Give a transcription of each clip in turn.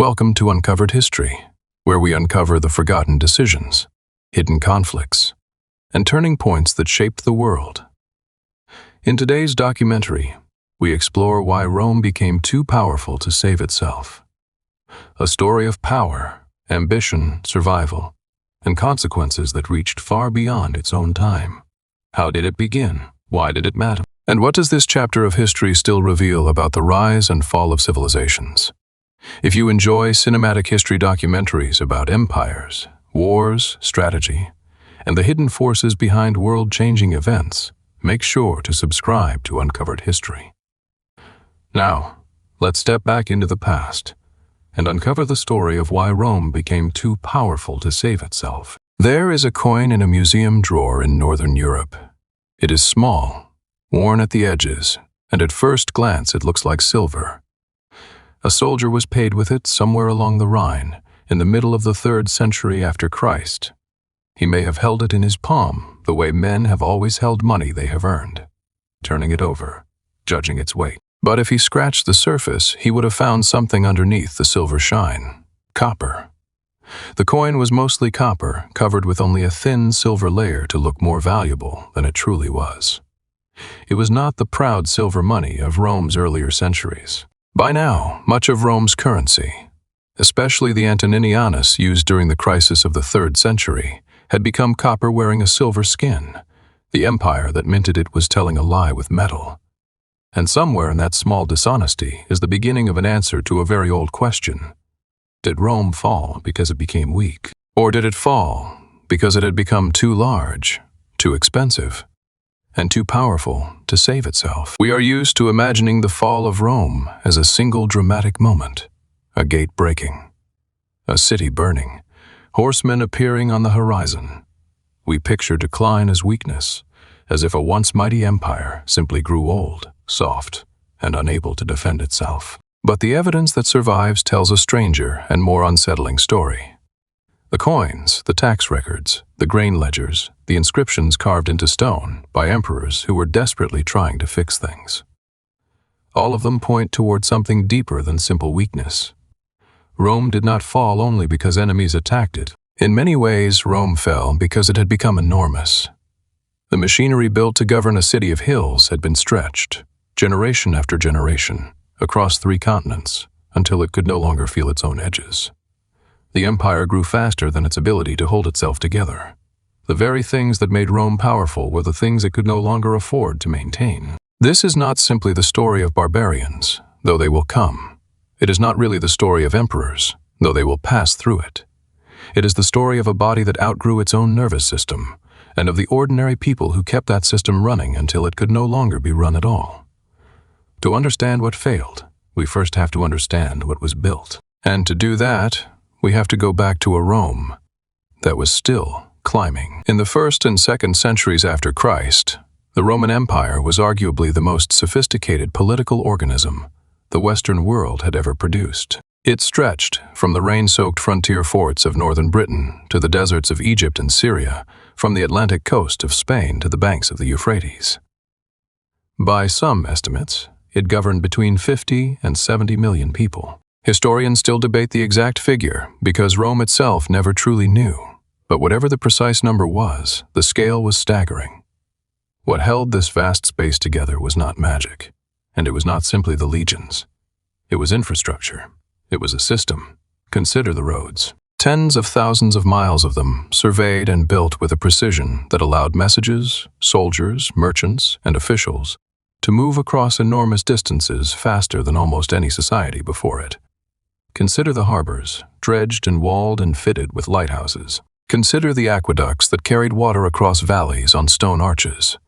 welcome to Uncovered History, where we uncover the forgotten decisions, hidden conflicts, and turning points that shaped the world. In today's documentary, we explore why Rome became too powerful to save itself. A story of power, ambition, survival, and consequences that reached far beyond its own time. How did it begin? Why did it matter? And what does this chapter of history still reveal about the rise and fall of civilizations? If you enjoy cinematic history documentaries about empires, wars, strategy, and the hidden forces behind world-changing events, make sure to subscribe to Uncovered History. Now, let's step back into the past and uncover the story of why Rome became too powerful to save itself. There is a coin in a museum drawer in Northern Europe. It is small, worn at the edges, and at first glance it looks like silver. A soldier was paid with it somewhere along the Rhine, in the middle of the 3rd century after Christ. He may have held it in his palm, the way men have always held money they have earned, turning it over, judging its weight. But if he scratched the surface, he would have found something underneath the silver shine: copper. The coin was mostly copper, covered with only a thin silver layer to look more valuable than it truly was. It was not the proud silver money of Rome's earlier centuries. By now, much of Rome's currency, especially the Antoninianus used during the crisis of the 3rd century, had become copper wearing a silver skin. The empire that minted it was telling a lie with metal. And somewhere in that small dishonesty is the beginning of an answer to a very old question. Did Rome fall because it became weak? Or did it fall because it had become too large, too expensive, and too powerful to save itself? We are used to imagining the fall of Rome as a single dramatic moment: a gate breaking, a city burning, horsemen appearing on the horizon. We picture decline as weakness, as if a once mighty empire simply grew old, soft, and unable to defend itself. But the evidence that survives tells a stranger and more unsettling story. The coins, the tax records, the grain ledgers, the inscriptions carved into stone by emperors who were desperately trying to fix things. All of them point toward something deeper than simple weakness. Rome did not fall only because enemies attacked it. In many ways, Rome fell because it had become enormous. The machinery built to govern a city of hills had been stretched, generation after generation, across 3 continents, until it could no longer feel its own edges. The empire grew faster than its ability to hold itself together. The very things that made Rome powerful were the things it could no longer afford to maintain. This is not simply the story of barbarians, though they will come. It is not really the story of emperors, though they will pass through it. It is the story of a body that outgrew its own nervous system, and of the ordinary people who kept that system running until it could no longer be run at all. To understand what failed, we first have to understand what was built. And to do that, we have to go back to a Rome that was still climbing. In the 1st and 2nd centuries after Christ, the Roman Empire was arguably the most sophisticated political organism the Western world had ever produced. It stretched from the rain-soaked frontier forts of northern Britain to the deserts of Egypt and Syria, from the Atlantic coast of Spain to the banks of the Euphrates. By some estimates, it governed between 50 and 70 million people. Historians still debate the exact figure because Rome itself never truly knew. But whatever the precise number was, the scale was staggering. What held this vast space together was not magic, and it was not simply the legions. It was infrastructure. It was a system. Consider the roads. Tens of thousands of miles of them, surveyed and built with a precision that allowed messages, soldiers, merchants, and officials to move across enormous distances faster than almost any society before it. Consider the harbors, dredged and walled and fitted with lighthouses. Consider the aqueducts that carried water across valleys on stone arches.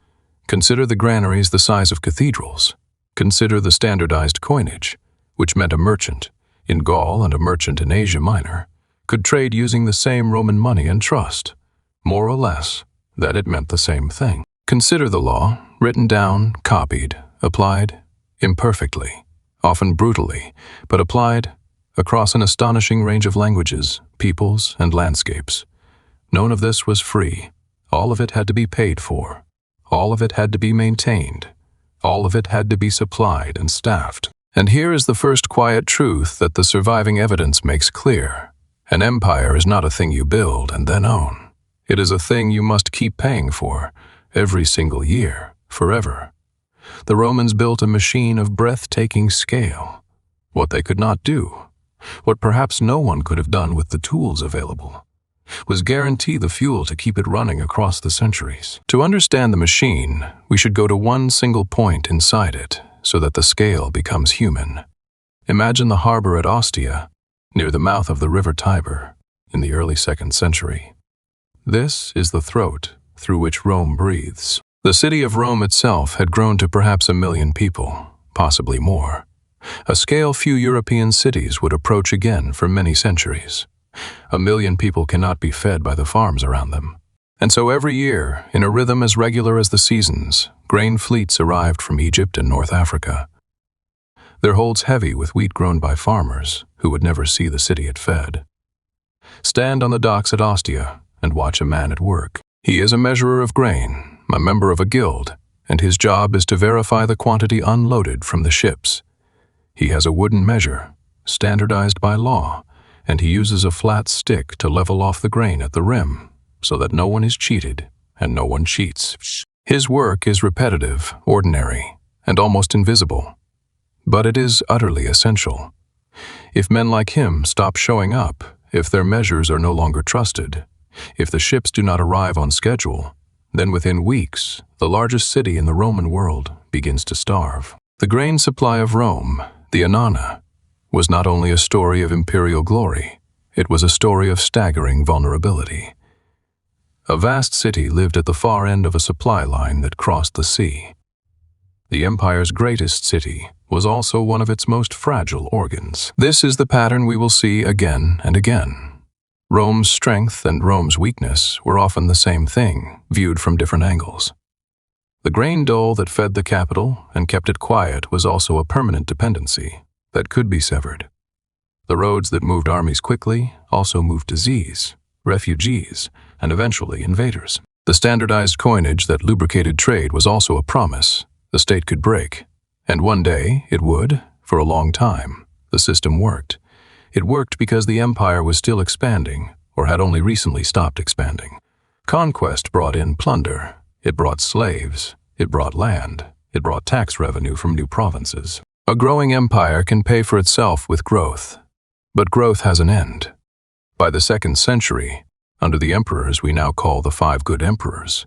Consider the granaries the size of cathedrals. Consider the standardized coinage, which meant a merchant in Gaul and a merchant in Asia Minor could trade using the same Roman money and trust, more or less, that it meant the same thing. Consider the law, written down, copied, applied, imperfectly, often brutally, but applied across an astonishing range of languages, peoples, and landscapes. None of this was free. All of it had to be paid for. All of it had to be maintained. All of it had to be supplied and staffed. And here is the first quiet truth that the surviving evidence makes clear. An empire is not a thing you build and then own. It is a thing you must keep paying for, every single year, forever. The Romans built a machine of breathtaking scale. What they could not do, what perhaps no one could have done with the tools available, was guarantee the fuel to keep it running across the centuries. To understand the machine, we should go to one single point inside it, so that the scale becomes human. Imagine the harbor at Ostia, near the mouth of the river Tiber, in the early 2nd century. This is the throat through which Rome breathes. The city of Rome itself had grown to perhaps 1 million people, possibly more. A scale few European cities would approach again for many centuries. 1 million people cannot be fed by the farms around them. And so every year, in a rhythm as regular as the seasons, grain fleets arrived from Egypt and North Africa. Their holds heavy with wheat grown by farmers who would never see the city it fed. Stand on the docks at Ostia and watch a man at work. He is a measurer of grain, a member of a guild, and his job is to verify the quantity unloaded from the ships. He has a wooden measure, standardized by law, and he uses a flat stick to level off the grain at the rim, so that no one is cheated and no one cheats. His work is repetitive, ordinary, and almost invisible. But it is utterly essential. If men like him stop showing up, if their measures are no longer trusted, if the ships do not arrive on schedule, then within weeks, the largest city in the Roman world begins to starve. The grain supply of Rome, the Annona, was not only a story of imperial glory, it was a story of staggering vulnerability. A vast city lived at the far end of a supply line that crossed the sea. The empire's greatest city was also one of its most fragile organs. This is the pattern we will see again and again. Rome's strength and Rome's weakness were often the same thing, viewed from different angles. The grain dole that fed the capital and kept it quiet was also a permanent dependency that could be severed. The roads that moved armies quickly also moved disease, refugees, and eventually invaders. The standardized coinage that lubricated trade was also a promise the state could break, and one day it would, for a long time. The system worked. It worked because the empire was still expanding, or had only recently stopped expanding. Conquest brought in plunder. It brought slaves. It brought land. It brought tax revenue from new provinces. A growing empire can pay for itself with growth, but growth has an end. By the 2nd century, under the emperors we now call the 5 good emperors,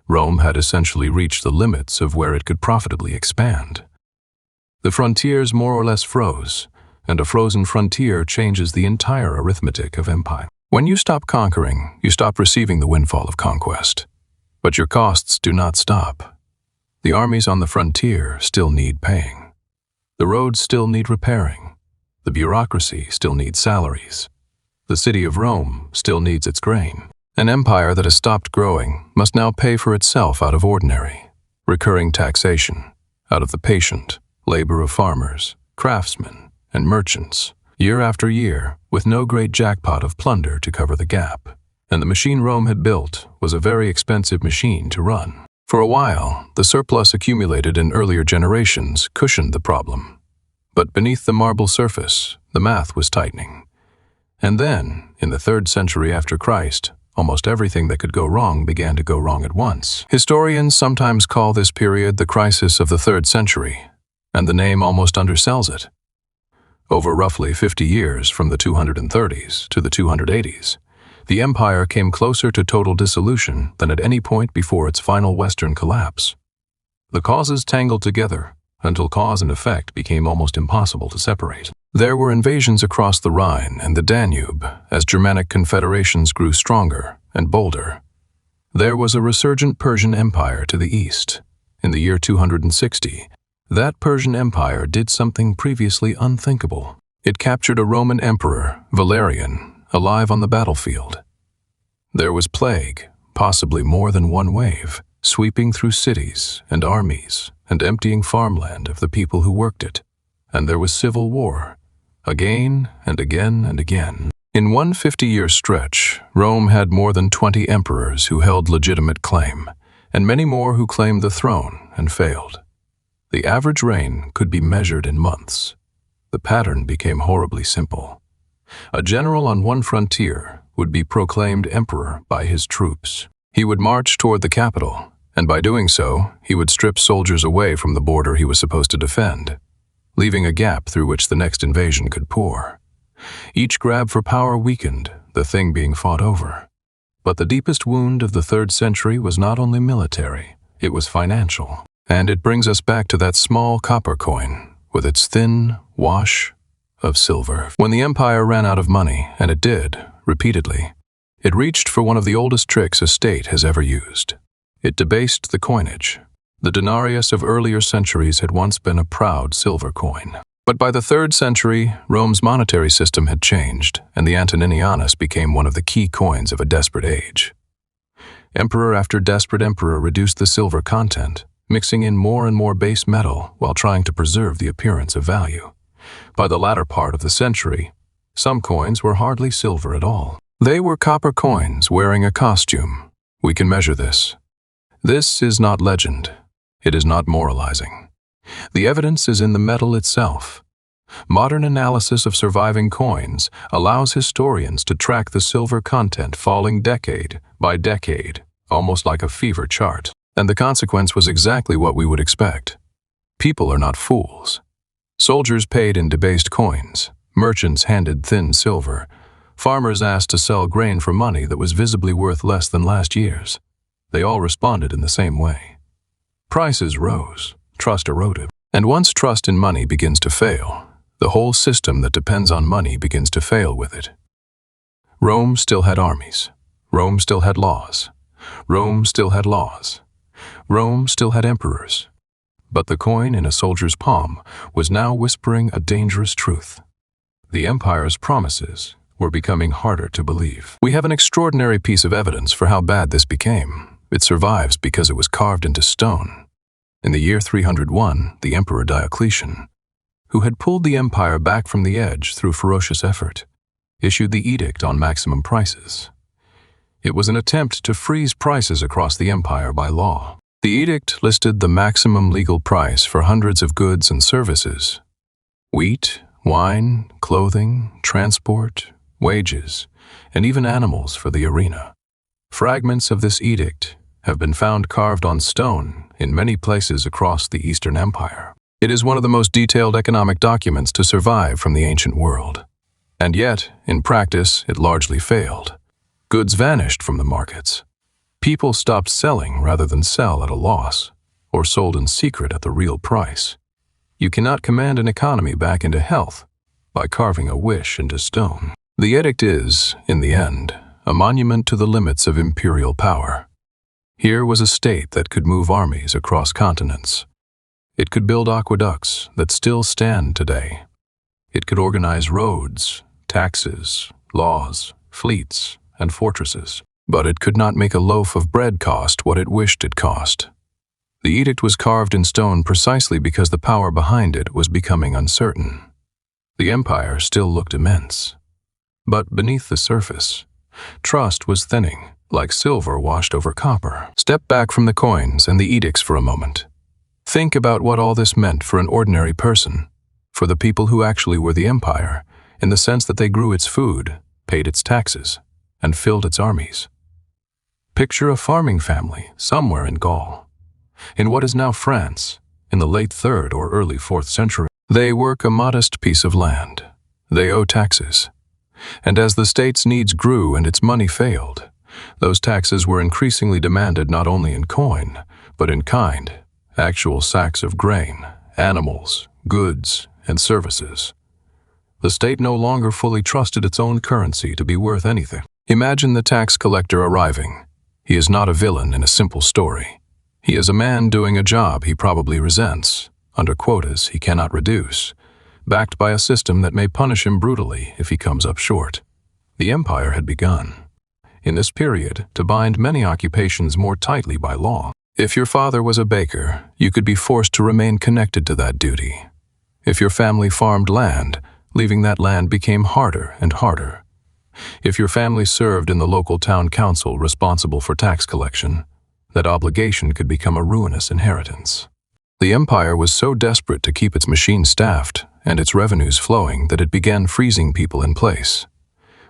Rome had essentially reached the limits of where it could profitably expand. The frontiers more or less froze, and a frozen frontier changes the entire arithmetic of empire. When you stop conquering, you stop receiving the windfall of conquest. But your costs do not stop. The armies on the frontier still need paying. The roads still need repairing. The bureaucracy still needs salaries. The city of Rome still needs its grain. An empire that has stopped growing must now pay for itself out of ordinary, recurring taxation, out of the patient labor of farmers, craftsmen, and merchants, year after year, with no great jackpot of plunder to cover the gap. And the machine Rome had built was a very expensive machine to run. For a while, the surplus accumulated in earlier generations cushioned the problem. But beneath the marble surface, the math was tightening. And then, in the 3rd century after Christ, almost everything that could go wrong began to go wrong at once. Historians sometimes call this period the crisis of the 3rd century, and the name almost undersells it. Over roughly 50 years from the 230s to the 280s, the empire came closer to total dissolution than at any point before its final Western collapse. The causes tangled together until cause and effect became almost impossible to separate. There were invasions across the Rhine and the Danube as Germanic confederations grew stronger and bolder. There was a resurgent Persian Empire to the east. In the year 260, that Persian Empire did something previously unthinkable. It captured a Roman emperor, Valerian, alive on the battlefield. There was plague, possibly more than one wave, sweeping through cities and armies and emptying farmland of the people who worked it. And there was civil war, again and again and again. In one 50-year stretch, Rome had more than 20 emperors who held legitimate claim, and many more who claimed the throne and failed. The average reign could be measured in months. The pattern became horribly simple. A general on one frontier would be proclaimed emperor by his troops. He would march toward the capital, and by doing so, he would strip soldiers away from the border he was supposed to defend, leaving a gap through which the next invasion could pour. Each grab for power weakened, the thing being fought over. But the deepest wound of the 3rd century was not only military, it was financial. And it brings us back to that small copper coin, with its thin wash of silver. When the empire ran out of money, and it did, repeatedly, it reached for one of the oldest tricks a state has ever used. It debased the coinage. The denarius of earlier centuries had once been a proud silver coin. But by the 3rd century, Rome's monetary system had changed, and the Antoninianus became one of the key coins of a desperate age. Emperor after desperate emperor reduced the silver content, mixing in more and more base metal while trying to preserve the appearance of value. By the latter part of the century, some coins were hardly silver at all. They were copper coins wearing a costume. We can measure this. This is not legend. It is not moralizing. The evidence is in the metal itself. Modern analysis of surviving coins allows historians to track the silver content falling decade by decade, almost like a fever chart. And the consequence was exactly what we would expect. People are not fools. Soldiers paid in debased coins, merchants handed thin silver, farmers asked to sell grain for money that was visibly worth less than last year's. They all responded in the same way. Prices rose, trust eroded. And once trust in money begins to fail, the whole system that depends on money begins to fail with it. Rome still had armies. Rome still had laws. Rome still had laws. Rome still had emperors. But the coin in a soldier's palm was now whispering a dangerous truth. The empire's promises were becoming harder to believe. We have an extraordinary piece of evidence for how bad this became. It survives because it was carved into stone. In the year 301, the Emperor Diocletian, who had pulled the empire back from the edge through ferocious effort, issued the edict on maximum prices. It was an attempt to freeze prices across the empire by law. The edict listed the maximum legal price for hundreds of goods and services: wheat, wine, clothing, transport, wages, and even animals for the arena. Fragments of this edict have been found carved on stone in many places across the Eastern Empire. It is one of the most detailed economic documents to survive from the ancient world. And yet, in practice, it largely failed. Goods vanished from the markets. People stopped selling rather than sell at a loss, or sold in secret at the real price. You cannot command an economy back into health by carving a wish into stone. The edict is, in the end, a monument to the limits of imperial power. Here was a state that could move armies across continents. It could build aqueducts that still stand today. It could organize roads, taxes, laws, fleets, and fortresses. But it could not make a loaf of bread cost what it wished it cost. The edict was carved in stone precisely because the power behind it was becoming uncertain. The empire still looked immense. But beneath the surface, trust was thinning, like silver washed over copper. Step back from the coins and the edicts for a moment. Think about what all this meant for an ordinary person, for the people who actually were the empire, in the sense that they grew its food, paid its taxes, and filled its armies. Picture a farming family somewhere in Gaul, in what is now France, in the late 3rd or early 4th century. They work a modest piece of land. They owe taxes. And as the state's needs grew and its money failed, those taxes were increasingly demanded not only in coin, but in kind, actual sacks of grain, animals, goods, and services. The state no longer fully trusted its own currency to be worth anything. Imagine the tax collector arriving. He is not a villain in a simple story. He is a man doing a job he probably resents, under quotas he cannot reduce, backed by a system that may punish him brutally if he comes up short. The empire had begun, in this period, to bind many occupations more tightly by law. If your father was a baker, you could be forced to remain connected to that duty. If your family farmed land, leaving that land became harder and harder. If your family served in the local town council responsible for tax collection, that obligation could become a ruinous inheritance. The empire was so desperate to keep its machines staffed and its revenues flowing that it began freezing people in place,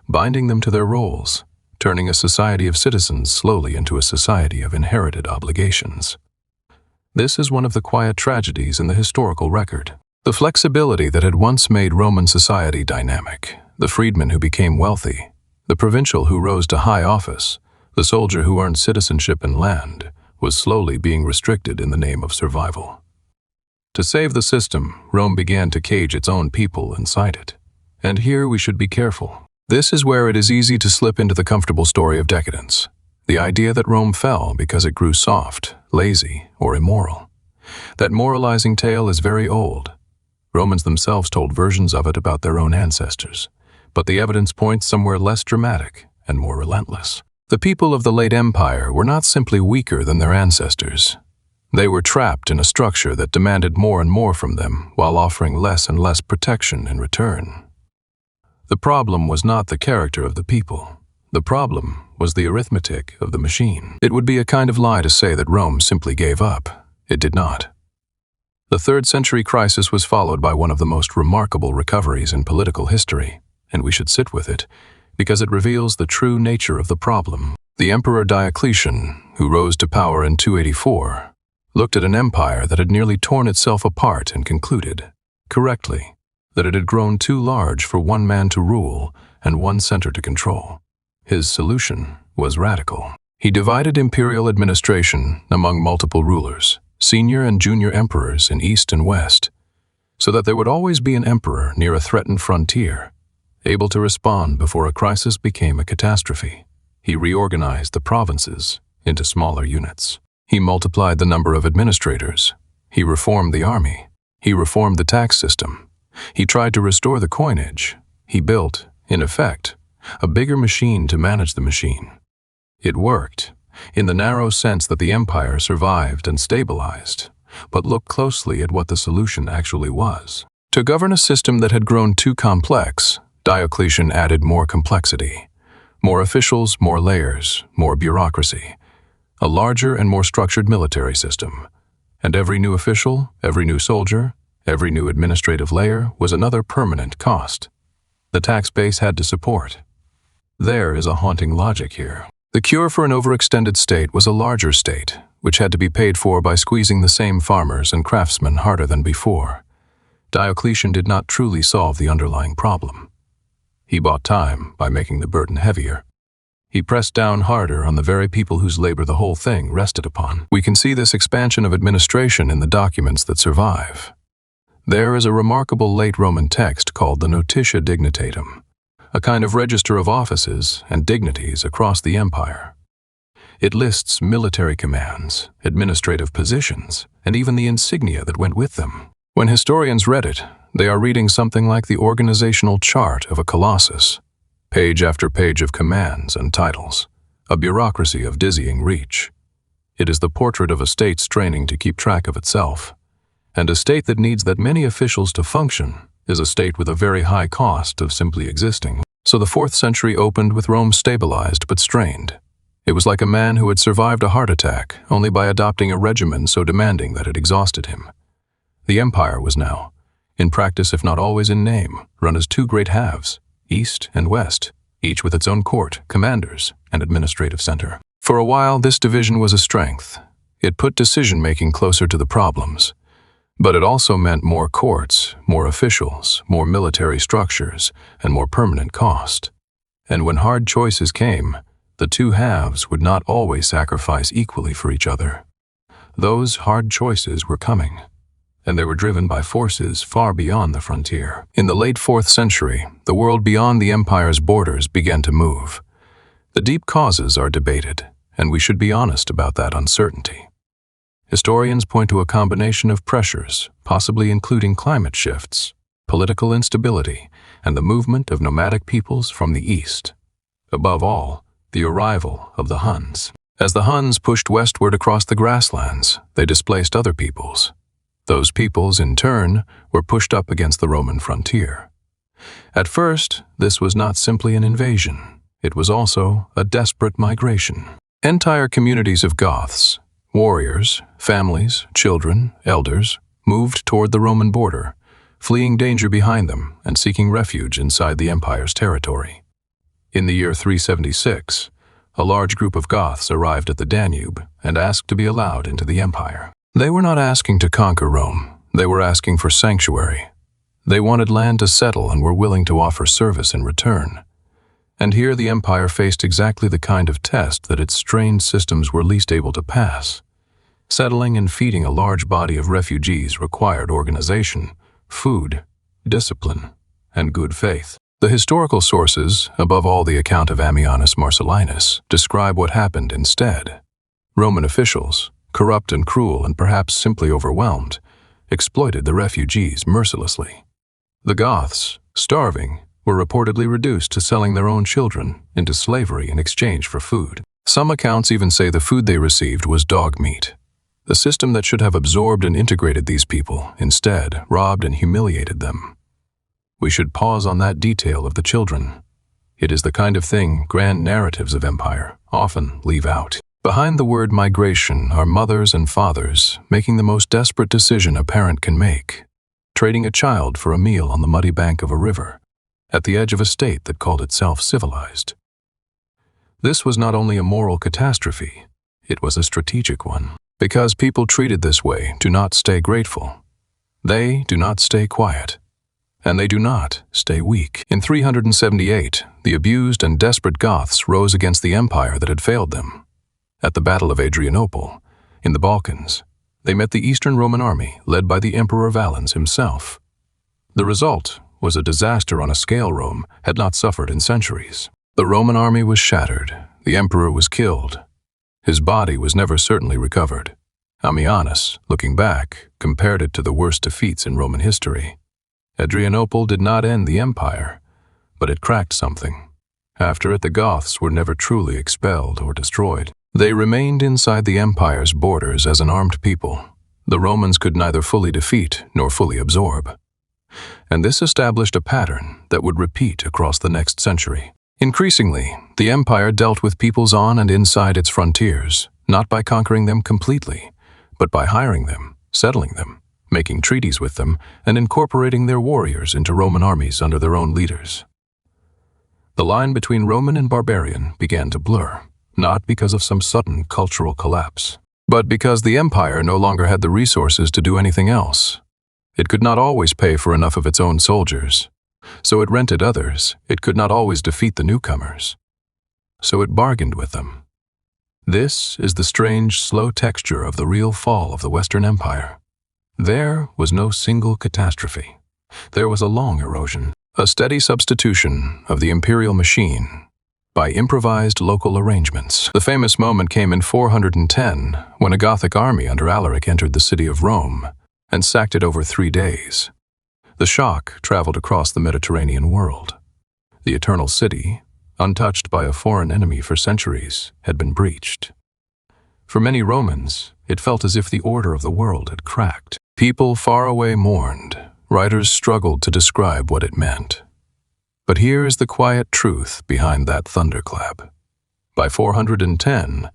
binding them to their roles, turning a society of citizens slowly into a society of inherited obligations. This is one of the quiet tragedies in the historical record. The flexibility that had once made Roman society dynamic, the freedman who became wealthy, the provincial who rose to high office, the soldier who earned citizenship and land, was slowly being restricted in the name of survival. To save the system, Rome began to cage its own people inside it. And here we should be careful. This is where it is easy to slip into the comfortable story of decadence, the idea that Rome fell because it grew soft, lazy, or immoral. That moralizing tale is very old. Romans themselves told versions of it about their own ancestors, but the evidence points somewhere less dramatic and more relentless. The people of the late empire were not simply weaker than their ancestors. They were trapped in a structure that demanded more and more from them while offering less and less protection in return. The problem was not the character of the people. The problem was the arithmetic of the machine. It would be a kind of lie to say that Rome simply gave up. It did not. The 3rd century crisis was followed by one of the most remarkable recoveries in political history, and we should sit with it, because it reveals the true nature of the problem. The Emperor Diocletian, who rose to power in 284, looked at an empire that had nearly torn itself apart and concluded, correctly, that it had grown too large for one man to rule and one center to control. His solution was radical. He divided imperial administration among multiple rulers, senior and junior emperors in East and West, so that there would always be an emperor near a threatened frontier, able to respond before a crisis became a catastrophe. He reorganized the provinces into smaller units. He multiplied the number of administrators. He reformed the army. He reformed the tax system. He tried to restore the coinage. He built, in effect, a bigger machine to manage the machine. It worked, in the narrow sense that the empire survived and stabilized, but look closely at what the solution actually was. To govern a system that had grown too complex, Diocletian added more complexity, more officials, more layers, more bureaucracy, a larger and more structured military system. And every new official, every new soldier, every new administrative layer was another permanent cost. The tax base had to support. There is a haunting logic here. The cure for an overextended state was a larger state, which had to be paid for by squeezing the same farmers and craftsmen harder than before. Diocletian did not truly solve the underlying problem. He bought time by making the burden heavier. He pressed down harder on the very people whose labor the whole thing rested upon. We can see this expansion of administration in the documents that survive. There is a remarkable late Roman text called the Notitia Dignitatum, a kind of register of offices and dignities across the empire. It lists military commands, administrative positions, and even the insignia that went with them. When historians read it, they are reading something like the organizational chart of a colossus, page after page of commands and titles, a bureaucracy of dizzying reach. It is the portrait of a state straining to keep track of itself, and a state that needs that many officials to function is a state with a very high cost of simply existing. So the 4th century opened with Rome stabilized but strained. It was like a man who had survived a heart attack only by adopting a regimen so demanding that it exhausted him. The empire was now, in practice if not always in name, run as 2 great halves, East and West, each with its own court, commanders, and administrative center. For a while, this division was a strength. It put decision-making closer to the problems. But it also meant more courts, more officials, more military structures, and more permanent cost. And when hard choices came, the 2 halves would not always sacrifice equally for each other. Those hard choices were coming, and they were driven by forces far beyond the frontier. In the late 4th century, the world beyond the empire's borders began to move. The deep causes are debated, and we should be honest about that uncertainty. Historians point to a combination of pressures, possibly including climate shifts, political instability, and the movement of nomadic peoples from the east. Above all, the arrival of the Huns. As the Huns pushed westward across the grasslands, they displaced other peoples. Those peoples, in turn, were pushed up against the Roman frontier. At first, this was not simply an invasion. It was also a desperate migration. Entire communities of Goths, Warriors, families, children, elders moved toward the Roman border, fleeing danger behind them and seeking refuge inside the empire's territory. In the year 376, a large group of Goths arrived at the Danube and asked to be allowed into the empire. They were not asking to conquer Rome, they were asking for sanctuary. They wanted land to settle and were willing to offer service in return. And here the empire faced exactly the kind of test that its strained systems were least able to pass. Settling and feeding a large body of refugees required organization, food, discipline, and good faith. The historical sources, above all the account of Ammianus Marcellinus, describe what happened instead. Roman officials, corrupt and cruel and perhaps simply overwhelmed, exploited the refugees mercilessly. The Goths, starving, were reportedly reduced to selling their own children into slavery in exchange for food. Some accounts even say the food they received was dog meat. The system that should have absorbed and integrated these people instead robbed and humiliated them. We should pause on that detail of the children. It is the kind of thing grand narratives of empire often leave out. Behind the word migration are mothers and fathers making the most desperate decision a parent can make, trading a child for a meal on the muddy bank of a river, at the edge of a state that called itself civilized. This was not only a moral catastrophe, it was a strategic one. Because people treated this way do not stay grateful. They do not stay quiet. And they do not stay weak. In 378, the abused and desperate Goths rose against the empire that had failed them. At the Battle of Adrianople, in the Balkans, they met the Eastern Roman army led by the Emperor Valens himself. The result was a disaster on a scale Rome had not suffered in centuries. The Roman army was shattered, the emperor was killed. His body was never certainly recovered. Ammianus, looking back, compared it to the worst defeats in Roman history. Adrianople did not end the empire, but it cracked something. After it, the Goths were never truly expelled or destroyed. They remained inside the empire's borders as an armed people. The Romans could neither fully defeat nor fully absorb. And this established a pattern that would repeat across the next century. Increasingly, the empire dealt with peoples on and inside its frontiers, not by conquering them completely, but by hiring them, settling them, making treaties with them, and incorporating their warriors into Roman armies under their own leaders. The line between Roman and barbarian began to blur, not because of some sudden cultural collapse, but because the empire no longer had the resources to do anything else. It could not always pay for enough of its own soldiers. So it rented others. It could not always defeat the newcomers. So it bargained with them. This is the strange, slow texture of the real fall of the Western Empire. There was no single catastrophe. There was a long erosion, a steady substitution of the imperial machine by improvised local arrangements. The famous moment came in 410 when a Gothic army under Alaric entered the city of Rome and sacked it over 3 days. The shock traveled across the Mediterranean world. The eternal city, untouched by a foreign enemy for centuries, had been breached. For many Romans, it felt as if the order of the world had cracked. People far away mourned. Writers struggled to describe what it meant. But here is the quiet truth behind that thunderclap. By 410,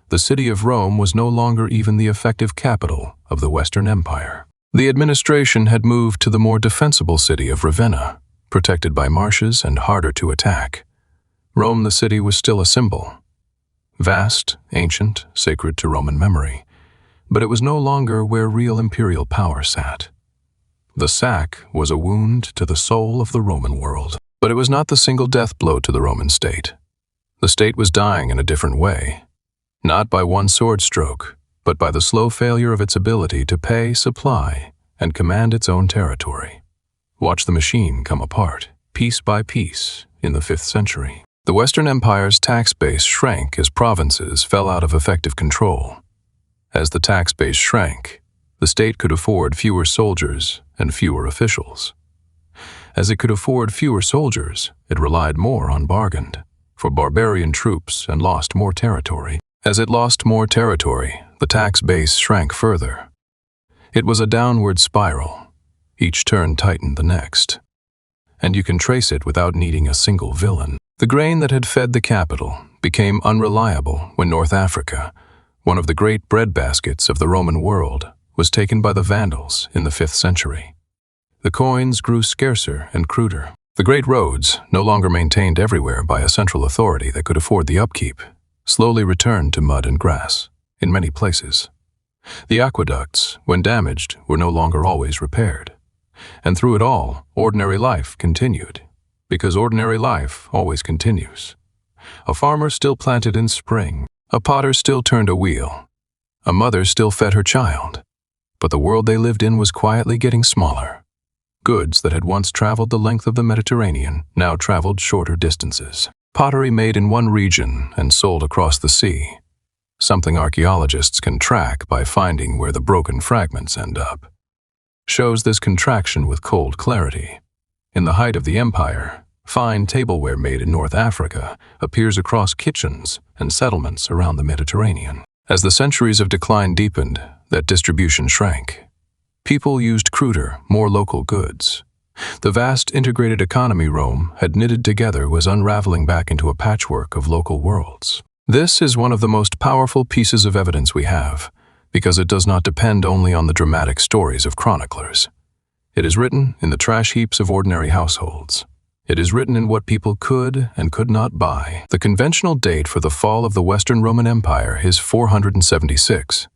the city of Rome was no longer even the effective capital of the Western Empire. The administration had moved to the more defensible city of Ravenna, protected by marshes and harder to attack. Rome, the city, was still a symbol. Vast, ancient, sacred to Roman memory, but it was no longer where real imperial power sat. The sack was a wound to the soul of the Roman world. But it was not the single death blow to the Roman state. The state was dying in a different way, not by one sword stroke, but by the slow failure of its ability to pay, supply, and command its own territory. Watch the machine come apart, piece by piece, in the 5th century. The Western Empire's tax base shrank as provinces fell out of effective control. As the tax base shrank, the state could afford fewer soldiers and fewer officials. As it could afford fewer soldiers, it relied more on bargained for barbarian troops and lost more territory. As it lost more territory, the tax base shrank further. It was a downward spiral. Each turn tightened the next. And you can trace it without needing a single villain. The grain that had fed the capital became unreliable when North Africa, one of the great breadbaskets of the Roman world, was taken by the Vandals in the 5th century. The coins grew scarcer and cruder. The great roads, no longer maintained everywhere by a central authority that could afford the upkeep, slowly returned to mud and grass, in many places. The aqueducts, when damaged, were no longer always repaired. And through it all, ordinary life continued, because ordinary life always continues. A farmer still planted in spring, a potter still turned a wheel, a mother still fed her child, but the world they lived in was quietly getting smaller. Goods that had once traveled the length of the Mediterranean now traveled shorter distances. Pottery made in one region and sold across the sea, something archaeologists can track by finding where the broken fragments end up, shows this contraction with cold clarity. In the height of the empire, fine tableware made in North Africa appears across kitchens and settlements around the Mediterranean. As the centuries of decline deepened, that distribution shrank. People used cruder, more local goods. The vast integrated economy Rome had knitted together was unraveling back into a patchwork of local worlds. This is one of the most powerful pieces of evidence we have, because it does not depend only on the dramatic stories of chroniclers. It is written in the trash heaps of ordinary households. It is written in what people could and could not buy. The conventional date for the fall of the Western Roman Empire is 476.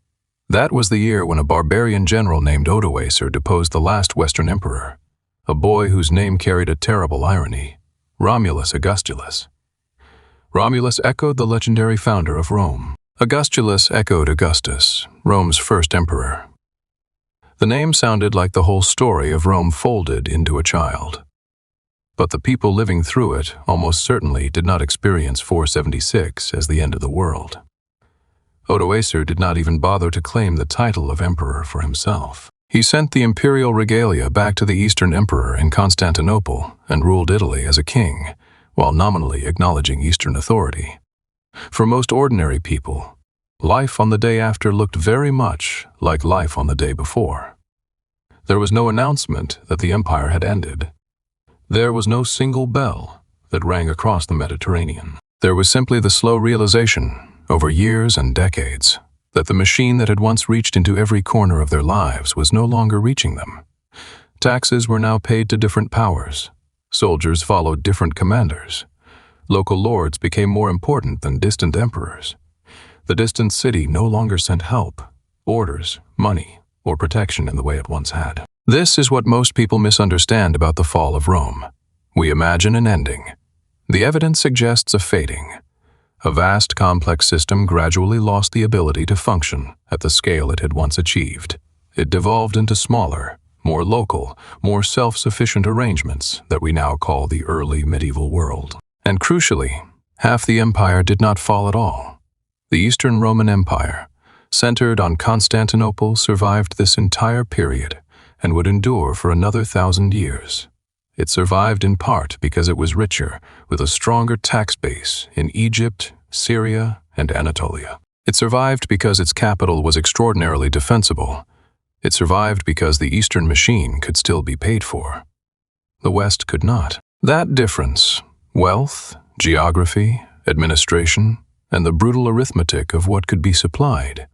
That was the year when a barbarian general named Odoacer deposed the last Western emperor, a boy whose name carried a terrible irony, Romulus Augustulus. Romulus echoed the legendary founder of Rome. Augustulus echoed Augustus, Rome's first emperor. The name sounded like the whole story of Rome folded into a child. But the people living through it almost certainly did not experience 476 as the end of the world. Odoacer did not even bother to claim the title of emperor for himself. He sent the imperial regalia back to the Eastern emperor in Constantinople and ruled Italy as a king, while nominally acknowledging Eastern authority. For most ordinary people, life on the day after looked very much like life on the day before. There was no announcement that the empire had ended. There was no single bell that rang across the Mediterranean. There was simply the slow realization, over years and decades, that the machine that had once reached into every corner of their lives was no longer reaching them. Taxes were now paid to different powers. Soldiers followed different commanders. Local lords became more important than distant emperors. The distant city no longer sent help, orders, money, or protection in the way it once had. This is what most people misunderstand about the fall of Rome. We imagine an ending. The evidence suggests a fading. A vast, complex system gradually lost the ability to function at the scale it had once achieved. It devolved into smaller, more local, more self-sufficient arrangements that we now call the early medieval world. And crucially, half the empire did not fall at all. The Eastern Roman Empire, centered on Constantinople, survived this entire period and would endure for another 1,000 years. It survived in part because it was richer, with a stronger tax base in Egypt, Syria, and Anatolia. It survived because its capital was extraordinarily defensible. It survived because the Eastern machine could still be paid for. The West could not. That difference, wealth, geography, administration, and the brutal arithmetic of what could be supplied,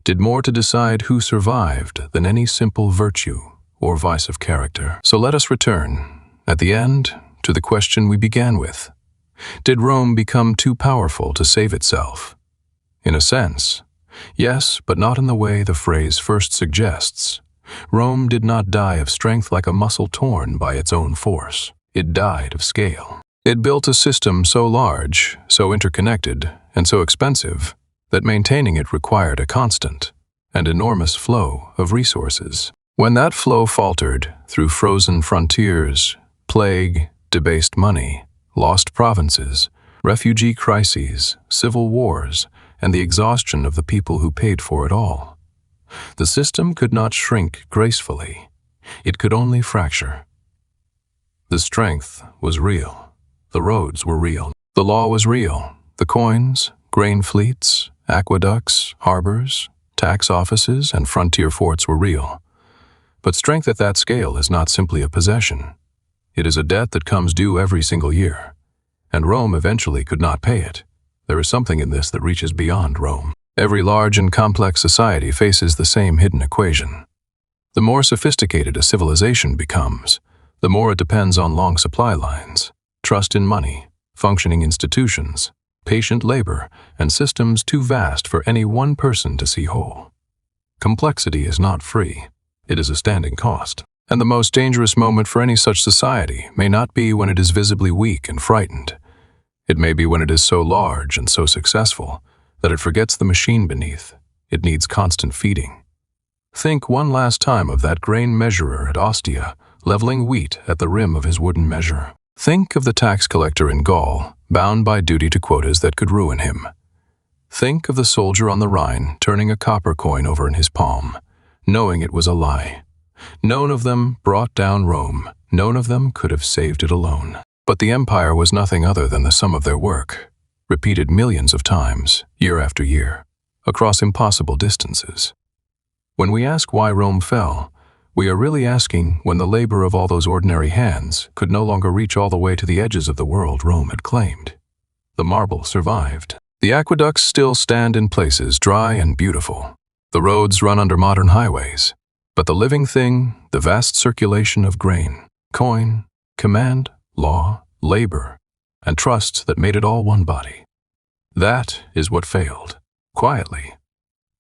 did more to decide who survived than any simple virtue or vice of character. So let us return, at the end, to the question we began with. Did Rome become too powerful to save itself? In a sense, yes, but not in the way the phrase first suggests. Rome did not die of strength like a muscle torn by its own force. It died of scale. It built a system so large, so interconnected, and so expensive that maintaining it required a constant and enormous flow of resources. When that flow faltered through frozen frontiers, plague, debased money, lost provinces, refugee crises, civil wars, and the exhaustion of the people who paid for it all, the system could not shrink gracefully. It could only fracture. The strength was real. The roads were real. The law was real. The coins, grain fleets, aqueducts, harbors, tax offices, and frontier forts were real. But strength at that scale is not simply a possession. It is a debt that comes due every single year. And Rome eventually could not pay it. There is something in this that reaches beyond Rome. Every large and complex society faces the same hidden equation. The more sophisticated a civilization becomes, the more it depends on long supply lines, trust in money, functioning institutions, patient labor, and systems too vast for any one person to see whole. Complexity is not free. It is a standing cost. And the most dangerous moment for any such society may not be when it is visibly weak and frightened. It may be when it is so large and so successful that it forgets the machine beneath. It needs constant feeding. Think one last time of that grain measurer at Ostia, leveling wheat at the rim of his wooden measure. Think of the tax collector in Gaul, bound by duty to quotas that could ruin him. Think of the soldier on the Rhine turning a copper coin over in his palm, knowing it was a lie. None of them brought down Rome. None of them could have saved it alone. But the empire was nothing other than the sum of their work, repeated millions of times, year after year, across impossible distances. When we ask why Rome fell, we are really asking when the labor of all those ordinary hands could no longer reach all the way to the edges of the world Rome had claimed. The marble survived. The aqueducts still stand in places dry and beautiful. The roads run under modern highways. But the living thing, the vast circulation of grain, coin, command, law, labor, and trust that made it all one body. That is what failed, quietly,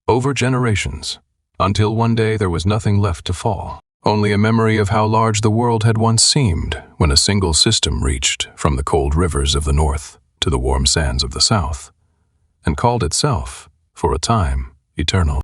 over generations, until one day there was nothing left to fall. Only a memory of how large the world had once seemed when a single system reached from the cold rivers of the north to the warm sands of the south, and called itself, for a time, eternal.